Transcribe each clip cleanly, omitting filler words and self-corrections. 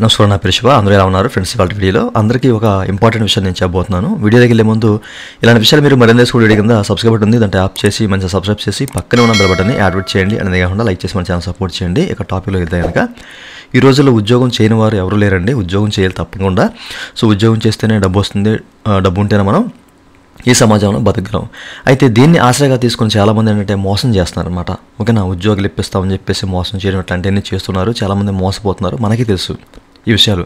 నమస్కారం, నా పేరు శివ. అందరూ ఎలా ఉన్నారు ఫ్రెండ్స్? ఇవాళ వీడియోలో అందరికీ ఒక ఇంపార్టెంట్ విషయం నేను చెప్పబోతున్నాను. వీడియోకి వెళ్ళే ముందు ఇలాంటి విషయాలు మీరు మరింత వీడియో కింద సబ్స్క్రైబ్ బటన్ ఉంది, దాంట్లో యాప్ చేసి మంచిగా సబ్స్క్రైబ్ చేసి పక్కనే ఉన్న బెల్ బటన్ని యాక్టివేట్ చేయండి. అనేది కాకుండా లైక్ చేసి మన ఛానల్ సపోర్ట్ చేయండి. ఇక టాపిక్లో వెళ్తే కనుక ఈ రోజుల్లో ఉద్యోగం చేయని వారు ఎవరు లేరండి. ఉద్యోగం చేయాలి తప్పకుండా. సో ఉద్యోగం చేస్తేనే డబ్బు వస్తుంది, డబ్బు ఉంటేనే మనం ఈ సమాజంలో బతకగలం. అయితే దీన్ని ఆశ్రయంగా తీసుకొని చాలామంది ఏంటంటే మోసం చేస్తున్నారు అనమాట. ఓకేనా, ఉద్యోగాలు ఇప్పిస్తామని చెప్పేసి మోసం చేయడం ఇట్లాంటివన్నీ చేస్తున్నారు. చాలామంది మోసపోతున్నారు, మనకి తెలుసు ఈ విషయాలు.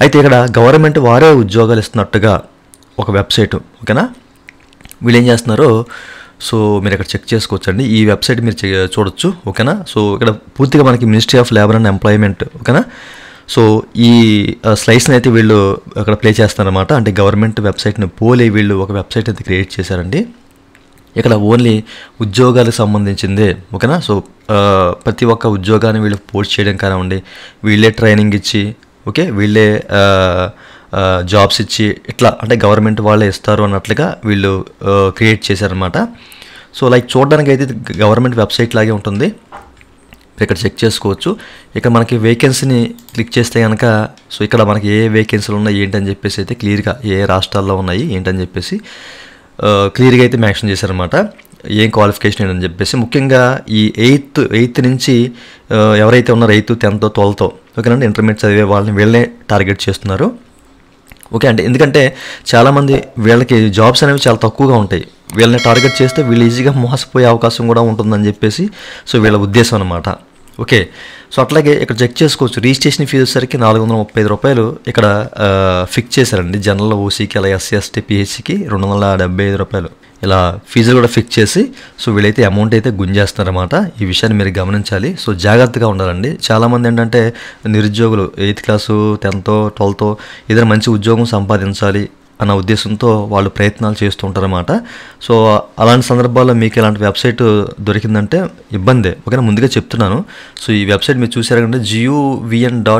అయితే ఇక్కడ గవర్నమెంట్ వారే ఉద్యోగాలు ఇస్తున్నట్టుగా ఒక వెబ్సైట్, ఓకేనా, వీళ్ళు ఏం చేస్తున్నారో సో మీరు ఇక్కడ చెక్ చేసుకోవచ్చండి. ఈ వెబ్సైట్ మీరు చూడొచ్చు, ఓకేనా. సో ఇక్కడ పూర్తిగా మనకి ministry of labour and employment, ఓకేనా. సో ఈ స్లైడ్స్ని అయితే వీళ్ళు అక్కడ ప్లే చేస్తారనమాట. అంటే గవర్నమెంట్ వెబ్సైట్ని పోలి వీళ్ళు ఒక వెబ్సైట్ అయితే క్రియేట్ చేశారండి. ఇక్కడ ఓన్లీ ఉద్యోగాలకు సంబంధించిందే, ఓకేనా. సో ప్రతి ఒక్క ఉద్యోగాన్ని వీళ్ళు పోస్ట్ చేయడం కానివ్వండి, వీళ్ళే ట్రైనింగ్ ఇచ్చి, ఓకే, వీళ్ళే జాబ్స్ ఇచ్చి ఇట్లా అంటే గవర్నమెంట్ వాళ్ళే ఇస్తారు అన్నట్లుగా వీళ్ళు క్రియేట్ చేశారనమాట. సో లైక్ చూడడానికి అయితే గవర్నమెంట్ వెబ్సైట్ లాగే ఉంటుంది. ఇక్కడ చెక్ చేసుకోవచ్చు. ఇక్కడ మనకి వేకెన్సీని క్లిక్ చేస్తే కనుక సో ఇక్కడ మనకి ఏ వేకెన్సీలు ఉన్నాయి ఏంటని చెప్పేసి అయితే క్లియర్గా ఏ రాష్ట్రాల్లో ఉన్నాయి ఏంటని చెప్పేసి క్లియర్గా అయితే మెన్షన్ చేశారనమాట. ఏం క్వాలిఫికేషన్ ఏంటని చెప్పేసి ముఖ్యంగా ఈ ఎయిత్ నుంచి ఎవరైతే ఉన్నారో 8th, 10th, 12th, ఓకేనండి, ఇంటర్మీడియట్ చదివే వాళ్ళని వీళ్ళనే టార్గెట్ చేస్తున్నారు. ఓకే, అంటే ఎందుకంటే చాలామంది వీళ్ళకి జాబ్స్ అనేవి చాలా తక్కువగా ఉంటాయి. వీళ్ళని టార్గెట్ చేస్తే వీళ్ళు ఈజీగా మోసపోయే అవకాశం కూడా ఉంటుందని చెప్పేసి సో వీళ్ళ ఉద్దేశం అనమాట. ఓకే, సో అట్లాగే ఇక్కడ చెక్ చేసుకోవచ్చు. రిజిస్ట్రేషన్ ఫీజు వచ్చేసరికి 435 రూపాయలు ఇక్కడ ఫిక్స్ చేశారండి. జనరల్, ఓసీకి, అలా ఎస్సీ, ఎస్టీ, పిహెచ్సికి 275 రూపాయలు ఇలా ఫీజులు కూడా ఫిక్స్ చేసి సో వీళ్ళైతే అమౌంట్ అయితే గుంజేస్తున్నారన్నమాట. ఈ విషయాన్ని మీరు గమనించాలి. సో జాగ్రత్తగా ఉండాలండి. చాలామంది ఏంటంటే నిరుద్యోగులు 8th క్లాసు, 10th, 12th ఏదైనా మంచి ఉద్యోగం సంపాదించాలి అన్న ఉద్దేశంతో వాళ్ళు ప్రయత్నాలు చేస్తూ ఉంటారన్నమాట. సో అలాంటి సందర్భాల్లో మీకు ఇలాంటి వెబ్సైట్ దొరికిందంటే ఇబ్బందే, ఓకేనా, ముందుగా చెప్తున్నాను. సో ఈ వెబ్సైట్ మీరు చూసారంటే guvn.co.in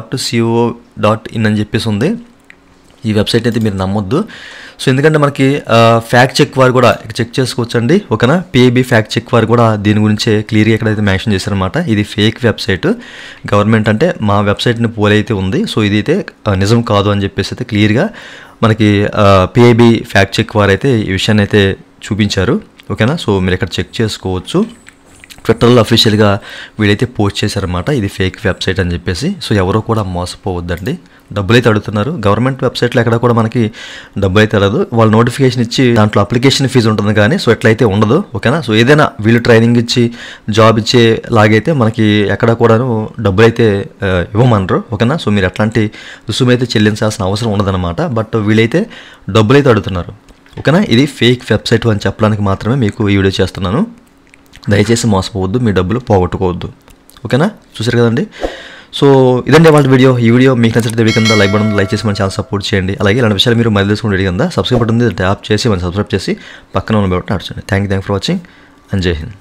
అని చెప్పేసి ఉంది. ఈ వెబ్సైట్ అయితే మీరు నమ్మొద్దు. సో ఎందుకంటే మనకి ఫ్యాక్ట్ చెక్ వారు కూడా చెక్ చేసుకోవచ్చండి, ఓకేనా. పిఐబి ఫ్యాక్ట్ చెక్ వారు కూడా దీని గురించే క్లియర్గా ఎక్కడైతే మెన్షన్ చేశారనమాట. ఇది ఫేక్ వెబ్సైట్, గవర్నమెంట్ అంటే మా వెబ్సైట్ని పోలైతే ఉంది, సో ఇది అయితే నిజం కాదు అని చెప్పేసి అయితే క్లియర్గా మనకి పిఐబి ఫ్యాక్ట్ చెక్ వారు అయితే ఈ విషయాన్ని అయితే చూపించారు, ఓకేనా. సో మీరు ఇక్కడ చెక్ చేసుకోవచ్చు. ట్విట్టర్లో అఫీషియల్గా వీళ్ళైతే పోస్ట్ చేశారన్నమాట ఇది ఫేక్ వెబ్సైట్ అని చెప్పేసి. సో ఎవరో కూడా మోసపోవద్దండి. డబ్బులు అయితే అడుగుతున్నారు. గవర్నమెంట్ వెబ్సైట్లో ఎక్కడ కూడా మనకి డబ్బులు అయితే అడగదు. వాళ్ళు నోటిఫికేషన్ ఇచ్చి దాంట్లో అప్లికేషన్ ఫీజు ఉంటుంది కానీ సో ఎట్లయితే ఉండదు, ఓకేనా. సో ఏదైనా వీళ్ళు ట్రైనింగ్ ఇచ్చి జాబ్ ఇచ్చే లాగైతే మనకి ఎక్కడ కూడాను డబ్బులు అయితే ఇవ్వమనరు, ఓకేనా. సో మీరు ఎట్లాంటి రుసుము అయితే చెల్లించాల్సిన అవసరం ఉండదన్నమాట. బట్ వీళ్ళైతే డబ్బులు అయితే అడుగుతున్నారు, ఓకేనా. ఇది ఫేక్ వెబ్సైట్ అని చెప్పడానికి మాత్రమే మీకు ఈ వీడియో చేస్తున్నాను. దయచేసి మోసపోవద్దు, మీ డబ్బులు పోగొట్టుకోవద్దు, ఓకేనా. చూసారు కదండి. సో ఇదండి వాళ్ళ వీడియో. ఈ వీడియో మీకు నచ్చితే వీడియో కింద లైక్ బటన్ లైక్ చేసి మన ఛానల్ సపోర్ట్ చేయండి. అలాగే ఇలాంటి విషయాలు మీరు మళ్ళీ తెలుసుకుని వీడియో కింద సబ్స్క్రైబ్ బటన్ ఉంది, ట్యాప్ చేసి మనం సబ్స్క్రైబ్ చేసి పక్కన ఉన్న బటన్ నడుచండి. Thank you for watching and జై హింద్.